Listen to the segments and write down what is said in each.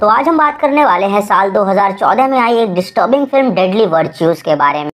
तो आज हम बात करने वाले हैं साल 2014 में आई एक डिस्टर्बिंग फिल्म डेडली वर्च्यूज के बारे में।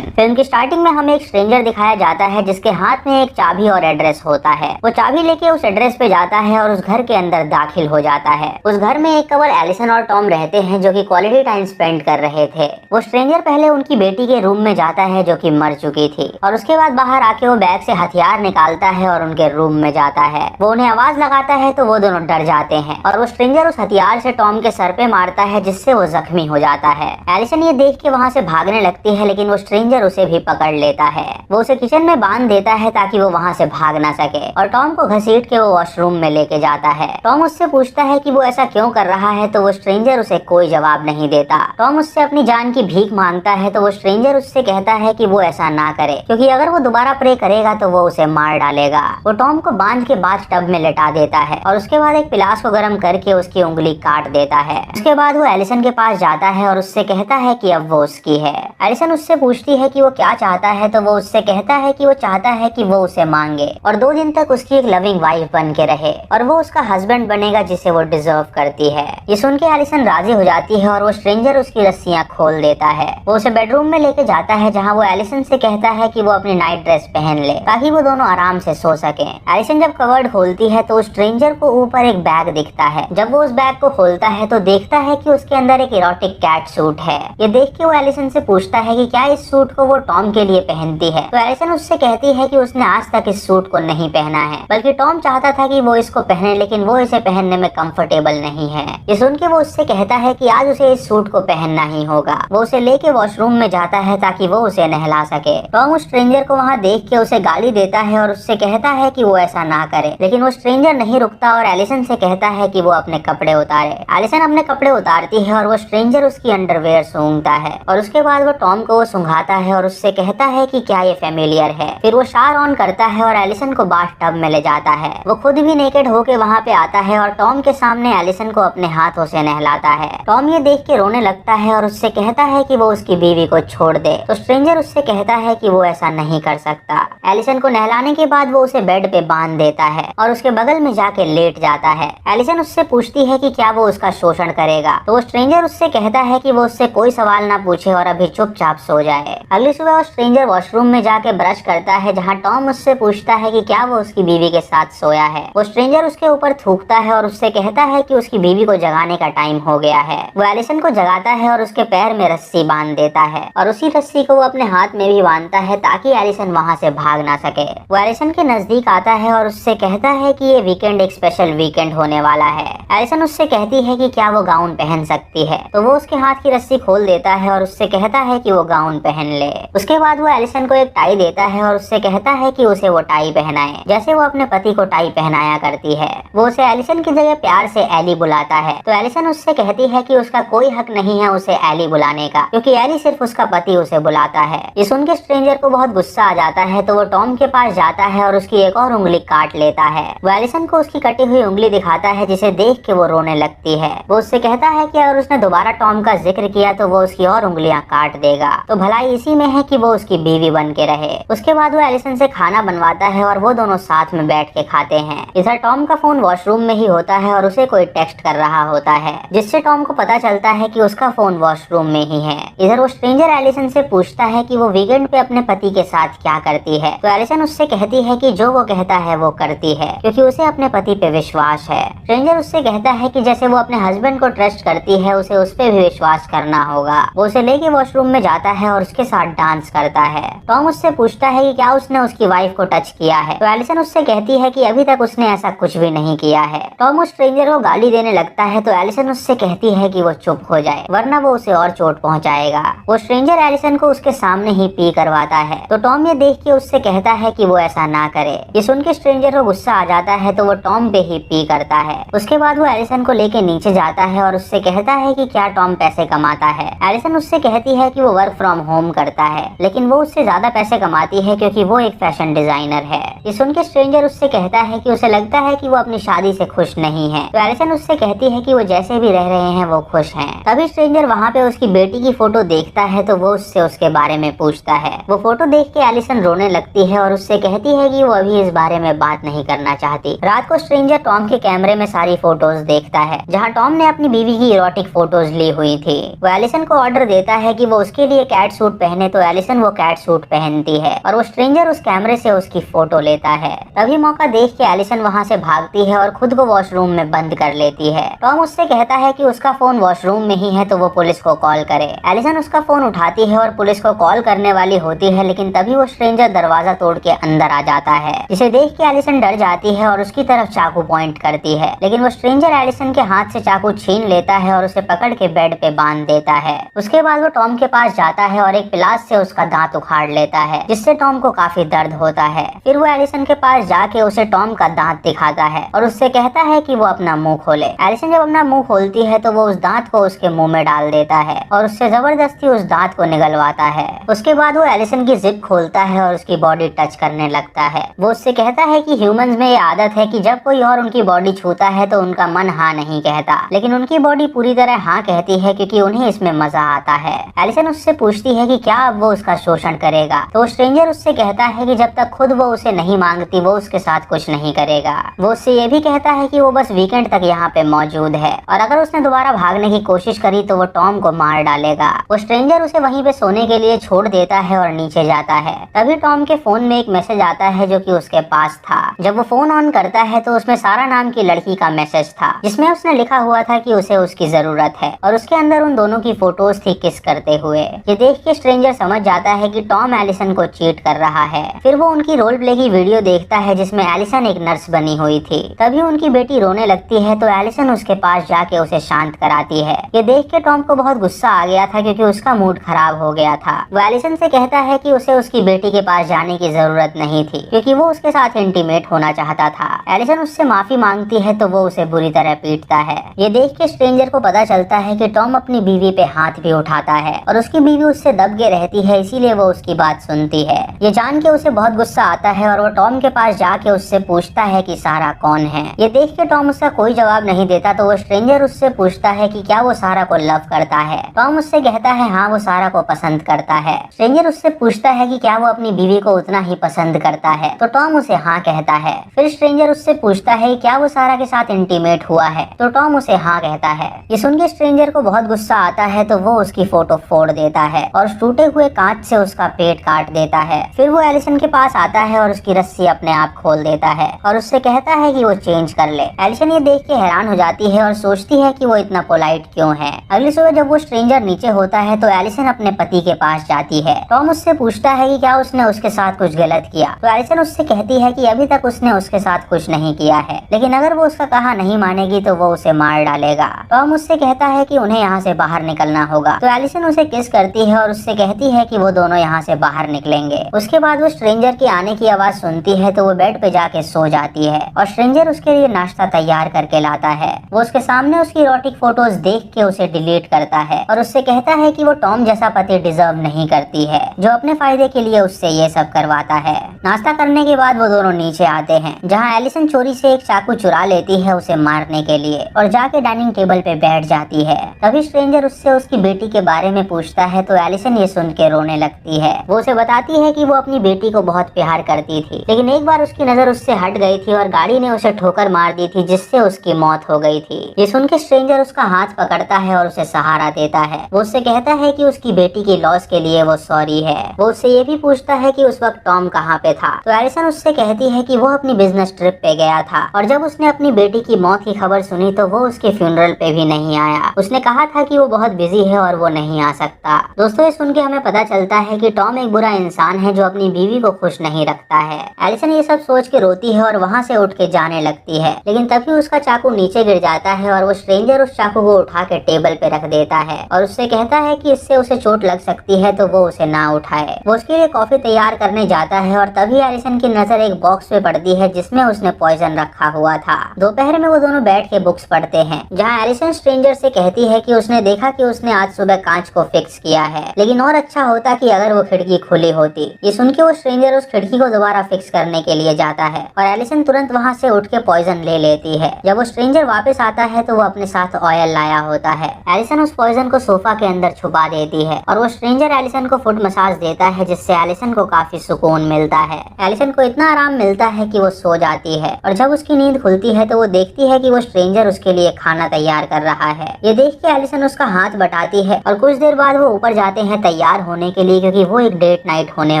फिल्म की स्टार्टिंग में हमें एक स्ट्रेंजर दिखाया जाता है जिसके हाथ में एक चाबी और एड्रेस होता है। वो चाबी लेके उस एड्रेस पे जाता है और उस घर के अंदर दाखिल हो जाता है। उस घर में एक कपल एलिसन और टॉम रहते हैं जो कि क्वालिटी टाइम स्पेंड कर रहे थे। वो स्ट्रेंजर पहले उनकी बेटी के रूम में जाता है जो कि मर चुकी थी, और उसके बाद बाहर आके वो बैग से हथियार निकालता है और उनके रूम में जाता है। वो उन्हें आवाज लगाता है तो वो दोनों डर जाते हैं और वो स्ट्रेंजर उस हथियार से टॉम के सर पे मारता है जिससे वो जख्मी हो जाता है। एलिसन ये देख के वहाँ से भागने लगती है, लेकिन वो स्ट्रेंजर उसे भी पकड़ लेता है। वो उसे किचन में बांध देता है ताकि वो वहाँ से भाग ना सके, और टॉम को घसीट के वो वॉशरूम में लेके जाता है। टॉम उससे पूछता है कि वो ऐसा क्यों कर रहा है, तो वो स्ट्रेंजर उसे कोई जवाब नहीं देता। टॉम उससे अपनी जान की भीख मांगता है, तो वो स्ट्रेंजर उससे कहता है कि वो ऐसा ना करे, क्योंकि अगर वो दोबारा प्रे करेगा तो वो उसे मार डालेगा। वो टॉम को बांध के बाथ टब में लेटा देता है और उसके बाद एक पिलास को गर्म करके उसकी उंगली काट देता है। उसके बाद वो एलिसन के पास जाता है और उससे कहता है कि अब वो उसकी है। एलिसन उससे पूछती है कि वो क्या चाहता है, तो वो उससे कहता है कि वो चाहता है कि वो उसे मांगे और 2 दिन तक उसकी एक लविंग वाइफ बन के रहे, और वो उसका हस्बैंड बनेगा जिसे वो डिजर्व करती है। ये सुन के एलिसन राजी हो जाती है और वो स्ट्रेंजर उसकी रस्सियां खोल देता है। वो उसे बेडरूम में लेके जाता है जहाँ वो एलिसन से कहता है कि वो अपनी नाइट ड्रेस पहन ले ताकि वो दोनों आराम से सो सके। एलिसन जब कवर्ड खोलती है तो स्ट्रेंजर को ऊपर एक बैग दिखता है। जब वो उस बैग को खोलता है तो देखता है कि उसके अंदर एक इरोटिक कैट सूट है। ये देख के वो एलिसन से पूछता है कि क्या इस सूट को वो टॉम के लिए पहनती है, तो एलिसन उससे कहती है कि उसने आज तक इस सूट को नहीं पहना है, बल्कि टॉम चाहता था कि वो इसको पहने, लेकिन वो इसे पहनने में कंफर्टेबल नहीं है। ये सुन के वो उससे कहता है कि आज उसे इस सूट को पहनना ही होगा। वो उसे लेके वॉशरूम में जाता है ताकि वो उसे नहला सके। टॉम उस स्ट्रेंजर को वहाँ देख के उसे गाली देता है और उससे कहता है कि वो ऐसा ना करे, लेकिन वो स्ट्रेंजर नहीं रुकता और एलिसन से कहता है कि वो अपने कपड़े उतारे। एलिसन अपने कपड़े उतारती है और वो स्ट्रेंजर उसकी अंडरवेयर सूंघता है, और उसके बाद वो टॉम को सूंघाता है और उससे कहता है कि क्या ये फेमिलियर है। फिर वो शावर ऑन करता है और एलिसन को बाथ टब में ले जाता है। वो खुद भी नेकेड होके वहाँ पे आता है और टॉम के सामने एलिसन को अपने हाथों से नहलाता है। टॉम ये देख के रोने लगता है और उससे कहता है कि वो उसकी बीवी को छोड़ दे, तो स्ट्रेंजर उससे कहता है कि वो ऐसा नहीं कर सकता। एलिसन को नहलाने के बाद वो उसे बेड पे बांध देता है और उसके बगल में जाके लेट जाता है। एलिसन उससे पूछती है कि क्या वो उसका शोषण करेगा, तो वो स्ट्रेंजर उससे कहता है कि वो उससे कोई सवाल ना पूछे और अभी चुपचाप सो जाए। अगली सुबह वो स्ट्रेंजर वॉशरूम में जाके ब्रश करता है जहाँ टॉम उससे पूछता है कि क्या वो उसकी बीवी के साथ सोया है। वो स्ट्रेंजर उसके ऊपर थूकता है और उससे कहता है कि उसकी बीवी को जगाने का टाइम हो गया है। वो एलिसन को जगाता है और उसके पैर में रस्सी बांध देता है, और उसी रस्सी को वो अपने हाथ में भी बांधता है ताकि एलिसन वहाँ से भाग ना सके। वो एलिसन के नजदीक आता है और उससे कहता है कि ये वीकेंड एक स्पेशल वीकेंड होने वाला है। एलिसन उससे कहती है कि क्या वो गाउन पहन सकती है, तो वो उसके हाथ की रस्सी खोल देता है और उससे कहता है कि वो गाउन पहन ले। उसके बाद वो एलिसन को एक टाई देता है और उससे कहता है कि उसे वो टाई पहनाए जैसे वो अपने पति को टाई पहनाया करती है। वो उसे एलिसन की जगह प्यार से एली बुलाता है, तो एलिसन उससे कहती है कि उसका कोई हक नहीं है उसे एली बुलाने का, क्योंकि एली सिर्फ उसका पति उसे बुलाता है। ये सुन के स्ट्रेंजर को बहुत गुस्सा आ जाता है, तो वो टॉम के पास जाता है और उसकी एक और उंगली काट लेता है। वो एलिसन को उसकी कटी हुई उंगली दिखाता है जिसे देख के वो रोने लगती है। वो उससे कहता है कि अगर उसने दोबारा टॉम का जिक्र किया तो वो उसकी और उंगलियां काट देगा, तो भलाई इसी में है कि वो उसकी बीवी बन के रहे। उसके बाद वो एलिसन से खाना बनवाता है और वो दोनों साथ में बैठ के खाते हैं। इधर टॉम का फोन वॉशरूम में ही होता है और उसे कोई टेक्स्ट कर रहा होता है, जिससे टॉम को पता चलता है कि उसका फोन वॉशरूम में ही है। इधर वो स्ट्रेंजर एलिसन से पूछता है कि वो वीकेंड पे अपने पति के साथ क्या करती है, तो एलिसन उससे कहती है कि जो वो कहता है वो करती है, क्योंकि उसे अपने पति पे विश्वास है। स्ट्रेंजर उससे कहता है कि जैसे वो अपने हस्बैंड को ट्रस्ट करती है उसे उस पे भी विश्वास करना होगा। वो उसे लेके वॉशरूम में जाता है और उसके साथ डांस करता है। टॉम उससे पूछता है कि क्या उसने उसकी वाइफ को टच किया है, तो एलिसन उससे कहती है कि अभी तक उसने ऐसा कुछ भी नहीं किया है। टॉम उस स्ट्रेंजर को गाली देने लगता है, तो एलिसन उससे कहती है कि वो चुप हो जाए वरना वो उसे और चोट पहुंचाएगा। वो स्ट्रेंजर एलिसन को उसके सामने ही पी करवाता है, तो टॉम ये देख के उससे कहता है कि वो ऐसा ना करे। ये सुन के स्ट्रेंजर को गुस्सा आ जाता है, तो वो टॉम पे ही पी करता है। उसके बाद वो एलिसन को लेके नीचे जाता है और उससे कहता है कि क्या टॉम पैसे कमाता है। एलिसन उससे कहती है कि वो वर्क फ्रॉम होम करता करता है, लेकिन वो उससे ज्यादा पैसे कमाती है क्योंकि वो एक फैशन डिजाइनर है। ये सुन के स्ट्रेंजर उससे कहता है कि उसे लगता है कि वो अपनी शादी से खुश नहीं है। तो एलिसन उससे कहती है कि वो जैसे भी रह रहे हैं वो खुश हैं। तभी स्ट्रेंजर वहाँ पे उसकी बेटी की फोटो देखता है तो वो उससे उसके बारे में पूछता है। वो फोटो देख के एलिसन रोने लगती है और उससे कहती है कि वो अभी इस बारे में बात नहीं करना चाहती। रात को स्ट्रेंजर टॉम के कैमरे में सारी फोटोज देखता है जहाँ टॉम ने अपनी बीवी की इरोटिक फोटोज ली हुई थी। वो एलिसन को ऑर्डर देता है कि वो उसके लिए कैट सूट पहने, तो एलिसन वो कैट सूट पहनती है और वो स्ट्रेंजर उस कैमरे से उसकी फोटो लेता है। तभी मौका देख के एलिसन वहाँ से भागती है और खुद को वॉशरूम में बंद कर लेती है। टॉम उससे कहता है कि उसका फोन वॉशरूम में ही है तो वो पुलिस को कॉल करे। एलिसन उसका फोन उठाती है और पुलिस को कॉल करने वाली होती है, लेकिन तभी वो स्ट्रेंजर दरवाजा तोड़ के अंदर आ जाता है, जिसे देख के एलिसन डर जाती है और उसकी तरफ चाकू पॉइंट करती है। लेकिन वो स्ट्रेंजर एलिसन के हाथ से चाकू छीन लेता है और उसे पकड़ के बेड पे बांध देता है। उसके बाद वो टॉम के पास जाता है और एक पिलास से उसका दांत उखाड़ लेता है, जिससे टॉम को काफी दर्द होता है। फिर वो एलिसन के पास जाके उसे टॉम का दांत दिखाता है और उससे कहता है कि वो अपना मुंह खोले। एलिसन जब अपना मुंह खोलती है तो वो उस दांत को उसके मुंह में डाल देता है और उससे जबरदस्ती उस दांत को निगलवाता है। उसके बाद वो एलिसन की जिप खोलता है और उसकी बॉडी टच करने लगता है। वो उससे कहता है कि ह्यूमंस में ये आदत है कि जब कोई और उनकी बॉडी छूता है तो उनका मन हाँ नहीं कहता, लेकिन उनकी बॉडी पूरी तरह हाँ कहती है क्योंकि उन्हें इसमें मजा आता है। एलिसन उससे पूछती है कि क्या अब वो उसका शोषण करेगा, तो स्ट्रेंजर उससे कहता है कि जब तक खुद वो उसे नहीं मांगती वो उसके साथ कुछ नहीं करेगा। वो उससे ये भी कहता है कि वो बस वीकेंड तक यहाँ पे मौजूद है और अगर उसने दोबारा भागने की कोशिश करी तो वो टॉम को मार डालेगा। वो स्ट्रेंजर उसे वहीं पे सोने के लिए छोड़ देता है और नीचे जाता है। तभी टॉम के फोन में एक मैसेज आता है जो कि उसके पास था। जब वो फोन ऑन करता है तो उसमें सारा नाम की लड़की का मैसेज था, जिसमें उसने लिखा हुआ था कि उसे उसकी जरूरत है और उसके अंदर उन दोनों की फोटोज थी किस करते हुए। ये देख के स्ट्रेंजर समझ जाता है कि टॉम एलिसन को चीट कर रहा है। फिर वो उनकी रोल प्ले की वीडियो देखता है जिसमें एलिसन एक नर्स बनी हुई थी। तभी उनकी बेटी रोने लगती है तो एलिसन उसके पास जाके उसे शांत कराती है। ये देख के टॉम को बहुत गुस्सा आ गया था क्योंकि उसका मूड खराब हो गया था। वो एलिसन से कहता है कि उसे उसकी बेटी के पास जाने की जरूरत नहीं थी क्योंकि वो उसके साथ इंटीमेट होना चाहता था। एलिसन उससे माफी मांगती है तो वो उसे बुरी तरह पीटता है। ये देख के स्ट्रेंजर को पता चलता है कि टॉम अपनी बीवी पे हाथ भी उठाता है और उसकी बीवी उससे दब के रहती है, इसीलिए वो उसकी बात सुनती है। ये जान के उसे बहुत गुस्सा आता है और वो टॉम के पास जाके उससे पूछता है कि सारा कौन है। ये देख के टॉम उसका कोई जवाब नहीं देता तो वो स्ट्रेंजर उससे पूछता है कि क्या वो सारा को लव करता है। टॉम उससे कहता है हाँ वो सारा को पसंद करता है। स्ट्रेंजर उससे पूछता है कि क्या वो अपनी बीवी को उतना ही पसंद करता है, तो टॉम उसे हाँ कहता है। फिर स्ट्रेंजर उससे पूछता है क्या वो सारा के साथ इंटीमेट हुआ है, तो टॉम उसे हाँ कहता है। ये सुन के स्ट्रेंजर को बहुत गुस्सा आता है तो वो उसकी फोटो फोड़ देता है और टूटे हुए कांच से उसका पेट काट देता है। फिर वो एलिसन के पास आता है और उसकी रस्सी अपने आप खोल देता है और उससे कहता है कि वो चेंज कर ले। एलिसन ये देख के हैरान हो जाती है और सोचती है कि वो इतना पोलाइट क्यों है। अगली सुबह जब वो स्ट्रेंजर नीचे होता है तो एलिसन अपने पति के पास जाती है। टॉम उससे पूछता है कि क्या उसने उसके साथ कुछ गलत किया, तो एलिसन उससे कहती है कि अभी तक उसने उसके साथ कुछ नहीं किया है, लेकिन अगर वो उसका कहा नहीं मानेगी तो वो उसे मार डालेगा। टॉम उससे कहता है कि उन्हें यहाँ से बाहर निकलना होगा, तो एलिसन उसे किस करती है और उससे कहती है कि वो दोनों यहाँ से बाहर निकलेंगे। उसके बाद वो स्ट्रेंजर की आने की आवाज सुनती है तो वो बेड पे जाके सो जाती है और स्ट्रेंजर उसके लिए नाश्ता तैयार करके लाता है। वो उसके सामने उसकी इरोटिक फोटोज देख के उसे डिलीट करता है और उससे कहता है कि वो टॉम जैसा पति डिजर्व नहीं करती है जो अपने फायदे के लिए उससे ये सब करवाता है। नाश्ता करने के बाद वो दोनों नीचे आते हैं जहाँ एलिसन चोरी से एक चाकू चुरा लेती है उसे मारने के लिए और जाके डाइनिंग टेबल पे बैठ जाती है। तभी स्ट्रेंजर उससे उसकी बेटी के बारे में पूछता है तो एलिसन ये सुन के रोने लगती है। वो उसे बताती है कि वो अपनी बेटी को बहुत प्यार करती थी, लेकिन एक बार उसकी नजर उससे हट गई थी और गाड़ी ने उसे ठोकर मार दी थी जिससे उसकी मौत हो गई थी। ये सुन के स्ट्रेंजर उसका हाथ पकड़ता है और उसे सहारा देता है। वो उससे कहता है कि उसकी बेटी की लॉस के लिए वो सॉरी है। वो उससे ये भी पूछता है कि उस वक्त टॉम कहाँ पे था, तो एलिसन उससे कहती है कि वो अपनी बिजनेस ट्रिप पे गया था और जब उसने अपनी बेटी की मौत की खबर सुनी तो वो उसके फ्यूनरल पे भी नहीं आया। उसने कहा था कि वो बहुत बिजी है और वो नहीं आ सकता। दोस्तों ये सुन के हमें पता चलता है कि टॉम एक बुरा इंसान है जो अपनी बीवी को खुश नहीं रखता है। एलिसन ये सब सोच के रोती है और वहाँ से उठ के जाने लगती है, लेकिन तभी उसका चाकू नीचे गिर जाता है और वो स्ट्रेंजर उस चाकू को उठा के टेबल पे रख देता है और उससे कहता है कि इससे उसे चोट लग सकती है तो वो उसे ना उठाए। वो उसके लिए कॉफी तैयार करने जाता है और तभी एलिसन की नजर एक बॉक्स पे पड़ती है जिसमें उसने पॉइजन रखा हुआ था। दोपहर में वो दोनों बैठ के बुक्स पढ़ते हैं जहाँ एलिसन स्ट्रेंजर से कहती है कि उसने देखा कि उसने आज सुबह कांच को फिक्स किया है, लेकिन और अच्छा होता कि अगर वो खिड़की खुली होती। ये सुन के वो स्ट्रेंजर उस खिड़की को दोबारा फिक्स करने के लिए जाता है और एलिसन तुरंत वहाँ से उठ के पॉइजन ले लेती है। जब वो स्ट्रेंजर वापस आता है तो वो अपने साथ ऑयल लाया होता है। एलिसन उस पॉइजन को सोफा के अंदर छुपा देती है और वो स्ट्रेंजर एलिसन को फुट मसाज देता है, जिससे एलिसन को काफी सुकून मिलता है। एलिसन को इतना आराम मिलता है कि वो सो जाती है और जब उसकी नींद खुलती है तो वो देखती है कि वो स्ट्रेंजर उसके लिए खाना तैयार कर रहा है। ये देख के एलिसन उसका हाथ बटाती है और कुछ देर बाद वो ऊपर जाते हैं तैयार होने के लिए, क्योंकि वो एक डेट नाइट होने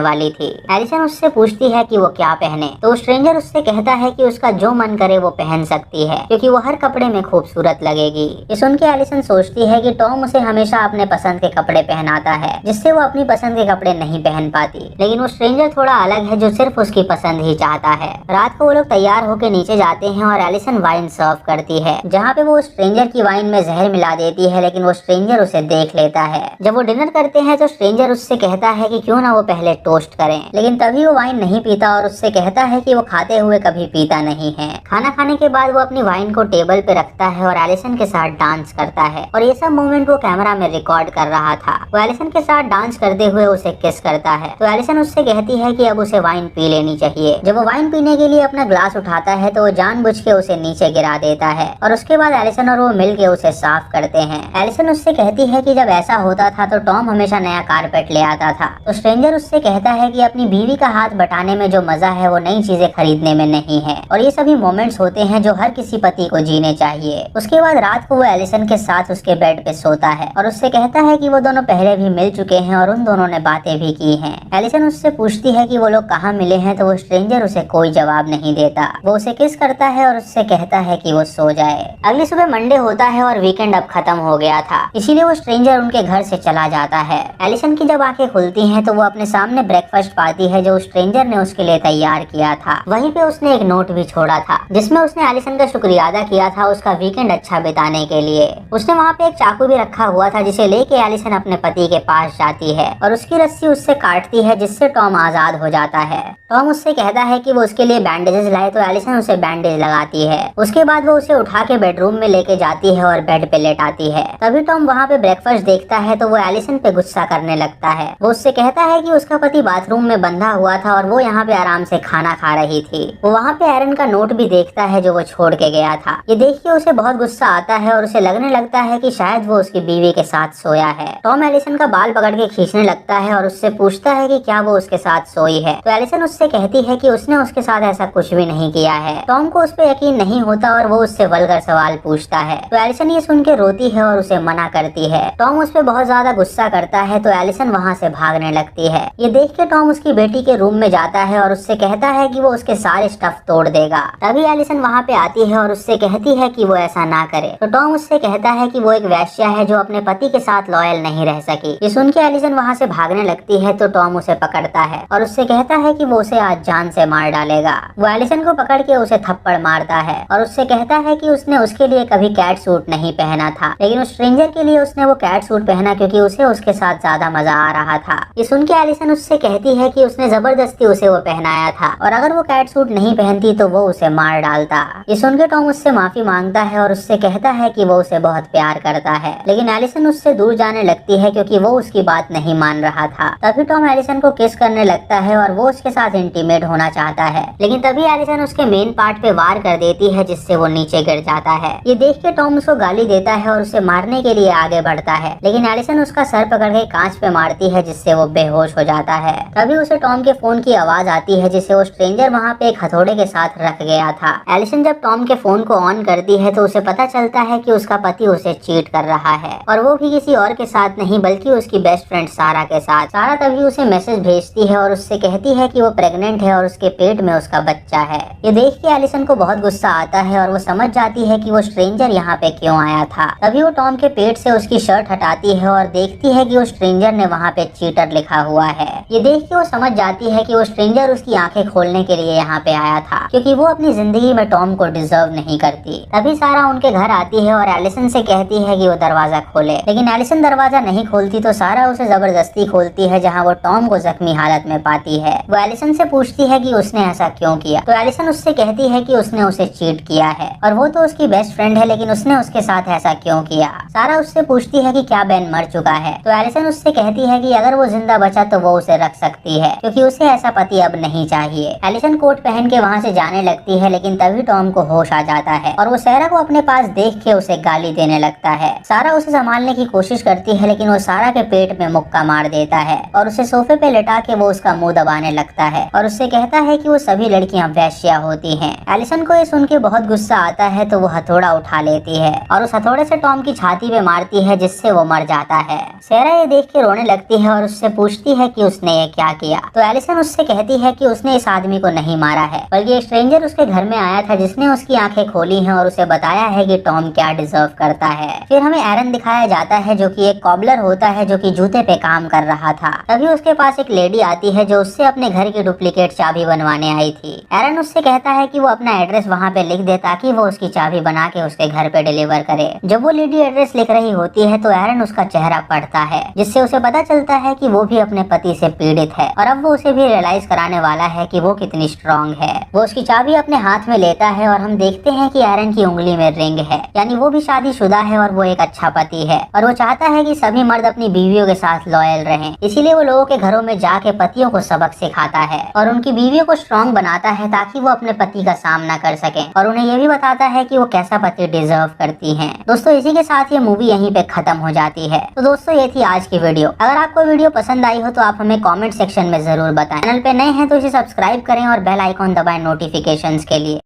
वाली थी। एलिसन उससे पूछती है कि वो क्या पहने, तो स्ट्रेंजर उससे कहता है कि उसका जो मन करे वो पहन सकती है, क्योंकि वो हर कपड़े में खूबसूरत लगेगी। ये सुन के एलिसन सोचती है कि टॉम उसे हमेशा अपने पसंद के कपड़े पहनाता है, जिससे वो अपनी पसंद के कपड़े नहीं पहन पाती। लेकिन वो स्ट्रेंजर थोड़ा अलग है, जो सिर्फ उसकी पसंद ही चाहता है। रात को वो लोग तैयार होकर नीचे जाते हैं और एलिसन वाइन सर्व करती है, जहाँ पे वो स्ट्रेंजर की वाइन में जहर मिला देती है, लेकिन वो स्ट्रेंजर उसे देख लेता है। जब वो डिनर करते हैं तो स्ट्रेंजर उससे कहता है कि क्यों ना वो पहले टोस्ट करें, लेकिन तभी वो वाइन नहीं पीता और उससे कहता है कि वो खाते हुए कभी पीता नहीं है। खाना खाने के बाद वो अपनी वाइन को टेबल पे रखता है और एलिसन के साथ डांस करता है और ये सब मोमेंट वो कैमरा में रिकॉर्ड कर रहा था। वो एलिसन के साथ डांस करते हुए उसे किस करता है, तो एलिसन उससे कहती है कि अब उसे वाइन पी लेनी चाहिए। जब वो वाइन पीने के लिए अपना ग्लास उठाता है तो वो जानबूझ के उसे नीचे गिरा देता है और उसके बाद एलिसन और वो मिलके उसे साफ करते हैं। एलिसन उससे कहती है कि जब ऐसा होता था तो टॉम हमेशा नया कारपेट ले आता था। तो स्ट्रेंजर उससे कहता है कि अपनी बीवी का हाथ बटाने में जो मजा है वो नई चीजें खरीदने में नहीं है, और ये सभी मोमेंट्स होते हैं जो हर किसी पति को जीने चाहिए। उसके बाद रात को वो एलिसन के साथ उसके बेड पे सोता है और उससे कहता है कि वो दोनों पहले भी मिल चुके हैं और उन दोनों ने बातें भी की हैं। एलिसन उससे पूछती है कि वो लोग कहाँ मिले हैं, तो वो स्ट्रेंजर उसे कोई जवाब नहीं देता। वो उसे किस करता है और उससे कहता है कि वो सो जाए। अगली सुबह मंडे होता है और वीकेंड अब खत्म हो गया था, इसीलिए वो स्ट्रेंजर उनके घर से चला जाता है। एलिसन की जब आंखें खुलती हैं तो वो अपने सामने ब्रेकफास्ट पाती है जो स्ट्रेंजर ने उसके लिए तैयार किया था। वहीं पे उसने एक नोट भी छोड़ा था जिसमें उसने एलिसन का शुक्रिया अदा किया था उसका वीकेंड अच्छा बिताने के लिए। उसने वहाँ पे एक चाकू भी रखा हुआ था जिसे लेके एलिसन अपने पति के पास जाती है और उसकी रस्सी उससे काटती है, जिससे टॉम आजाद हो जाता है। टॉम उससे कहता है कि वो उसके लिए बैंडेजेस लाए, तो एलिसन उसे बैंडेज लगाती है। उसके बाद वो उसे उठा के बेडरूम में लेके जाती है और बेड पे लेटाती है। तभी टॉम वहाँ पे ब्रेकफास्ट देखता है तो वो एलिसन पे गुस्सा करने लगता है। वो उससे कहता है कि उसका पति बाथरूम में बंधा हुआ था और वो यहाँ पे आराम से खाना खा रही थी। वो वहाँ पे एरन का नोट भी देखता है जो वो छोड़ के गया था। ये देख के उसे बहुत गुस्सा आता है और उसे लगने लगता है कि शायद वो उसकी बीवी के साथ सोया है। टॉम एलिसन का बाल पकड़ के खींचने लगता है और उससे पूछता है कि क्या वो उसके साथ सोई है, तो एलिसन उससे कहती है कि उसने उसके साथ ऐसा कुछ भी नहीं किया है। टॉम को उस पर यकीन नहीं होता और वो उससे वल्गर सवाल पूछता है, तो एलिसन ये सुन के रोती है और उसे मना करती है। टॉम उस पर बहुत ज्यादा गुस्सा करता है तो एलिसन वहाँ से भागने लगती है। ये देख के टॉम उसकी बेटी के रूम में जाता है और उससे कहता है कि वो उसके सारे स्टफ तोड़ देगा। तभी एलिसन वहाँ पे आती है और उससे कहती है कि वो ऐसा ना करे, तो टॉम उससे कहता है कि वो एक वेश्या है जो अपने पति के साथ लॉयल नहीं रह सकी। ये सुन के एलिसन वहाँ से भागने लगती है तो टॉम उसे पकड़ता है और उससे कहता है कि वो उसे आज जान से मार डालेगा। वो एलिसन को पकड़ के उसे थप्पड़ मारता है और उससे कहता है कि उसने उसके लिए कभी कैट सूट नहीं पहना था, लेकिन उस स्ट्रेंजर के लिए उसने वो कैट सूट पहना क्योंकि उसे उसके साथ ज्यादा मजा आ रहा था। ये सुन के एलिसन उससे कहती है कि उसने जबरदस्ती उसे वो पहनाया था और अगर वो कैट सूट नहीं पहनती तो वो उसे मार डालता। ये सुन के टॉम उससे माफी मांगता है और उससे कहता है कि वो उसे बहुत प्यार करता है, लेकिन एलिसन उससे दूर जाने लगती है क्योंकि वो उसकी बात नहीं मान रहा था। तभी टॉम एलिसन को किस करने लगता है और वो उसके साथ इंटीमेट होना चाहता है, लेकिन तभी एलिसन उसके मेन पार्ट पे वार कर देती है जिससे वो नीचे गिर जाता है। ये देख के टॉम उसको गाली देता है और उसे मारने के लिए आगे बढ़ता है, लेकिन एलिसन उसका सर पकड़ के कांच पे मारती है जिससे वो बेहोश हो जाता है। तभी उसे टॉम के फोन की आवाज आती है जिसे वो स्ट्रेंजर वहाँ पे एक हथौड़े के साथ रख गया था। एलिसन जब टॉम के फोन को ऑन करती है तो उसे पता चलता है कि उसका पति उसे चीट कर रहा है और वो भी किसी और के साथ नहीं बल्कि उसकी बेस्ट फ्रेंड सारा के साथ। सारा तभी उसे मैसेज भेजती है और उससे कहती है कि वो प्रेग्नेंट है और उसके पेट में उसका बच्चा है। ये देख के एलिसन को बहुत गुस्सा आता है और वो समझ जाती है कि वो स्ट्रेंजर यहाँ पे क्यों आया था। तभी वो टॉम के पेट से उसकी शर्ट हटाती है और देखती है कि वो स्ट्रेंजर ने वहाँ पे चीटर लिखा हुआ है। ये देख के वो समझ जाती है कि वो स्ट्रेंजर उसकी आंखें खोलने के लिए यहाँ पे आया था क्योंकि वो अपनी जिंदगी में टॉम को डिजर्व नहीं करती। तभी सारा उनके घर आती है और एलिसन से कहती है कि वो दरवाजा खोले, लेकिन एलिसन दरवाजा नहीं खोलती तो सारा उसे जबरदस्ती खोलती है जहाँ वो टॉम को जख्मी हालत में पाती है। वो एलिसन से पूछती है कि उसने ऐसा क्यों किया, तो एलिसन उससे कहती है कि उसने उसे चीट किया है और वो तो उसकी बेस्ट फ्रेंड है, लेकिन उसने उसके साथ ऐसा क्यों किया। सारा उससे पूछती है कि क्या बेन मर चुका है, तो एलिसन उससे उससे कहती है कि अगर वो जिंदा बचा तो वो उसे रख सकती है, क्योंकि उसे ऐसा पति अब नहीं चाहिए। एलिसन कोट पहन के वहाँ से जाने लगती है, लेकिन तभी टॉम को होश आ जाता है और वो सारा को अपने पास देख के उसे गाली देने लगता है। सारा उसे संभालने की कोशिश करती है, लेकिन वो सारा के पेट में मुक्का मार देता है और उसे सोफे पे लेटा के वो उसका मुंह दबाने लगता है और उससे कहता है कि वो सभी लड़कियां वैश्या होती हैं। एलिसन को ये सुन के बहुत गुस्सा आता है, तो वो हथौड़ा उठा लेती है और उस हथौड़े से टॉम की छाती पे मारती है, जिससे वो मर जाता है। सारा ये देख के रोने लगती है और उससे पूछती है कि उसने ये क्या किया। तो एलिसन उससे कहती है कि उसने इस आदमी को नहीं मारा है, बल्कि एक स्ट्रेंजर उसके घर में आया था जिसने उसकी आंखें खोली हैं और उसे बताया है कि टॉम क्या डिजर्व करता है। फिर हमें एरन दिखाया जाता है, जो कि एक कॉबलर होता है जो कि जूते पे काम कर रहा था। तभी उसके पास एक लेडी आती है जो उससे अपने घर की डुप्लीकेट चाबी बनवाने आई थी। एरन उससे कहता है कि वो अपना एड्रेस वहाँ पे लिख दे ताकि वो उसकी चाबी बना के उसके घर पे डिलीवर करे। जब वो लेडी एड्रेस लिख रही होती है तो एरन उसका चेहरा पढ़ता है, जिससे उसे पता चलता है कि वो भी अपने पति से पीड़ित है और अब वो उसे भी रियलाइज कराने वाला है कि वो कितनी स्ट्रांग है। वो उसकी चाबी अपने हाथ में लेता है और हम देखते हैं कि एरन की उंगली में रिंग है, यानी वो भी शादीशुदा है और वो एक अच्छा पति है और वो चाहता है कि सभी मर्द अपनी बीवियों के साथ लॉयल रहें। इसीलिए वो लोगों के घरों में जाके पतियों को सबक सिखाता है और उनकी बीवियों को स्ट्रांग बनाता है ताकि वो अपने पति का सामना कर सके और उन्हें ये भी बताता है कि वो कैसा पति डिजर्व करती हैं। दोस्तों, इसी के साथ ये मूवी यहीं पे खत्म हो जाती है। तो दोस्तों, ये थी आज की वीडियो। अगर आपको वीडियो पसंद आई हो तो आप हमें कमेंट सेक्शन में जरूर बताएं। चैनल पे नए हैं तो इसे सब्सक्राइब करें और बेल आइकॉन दबाएं नोटिफिकेशंस के लिए।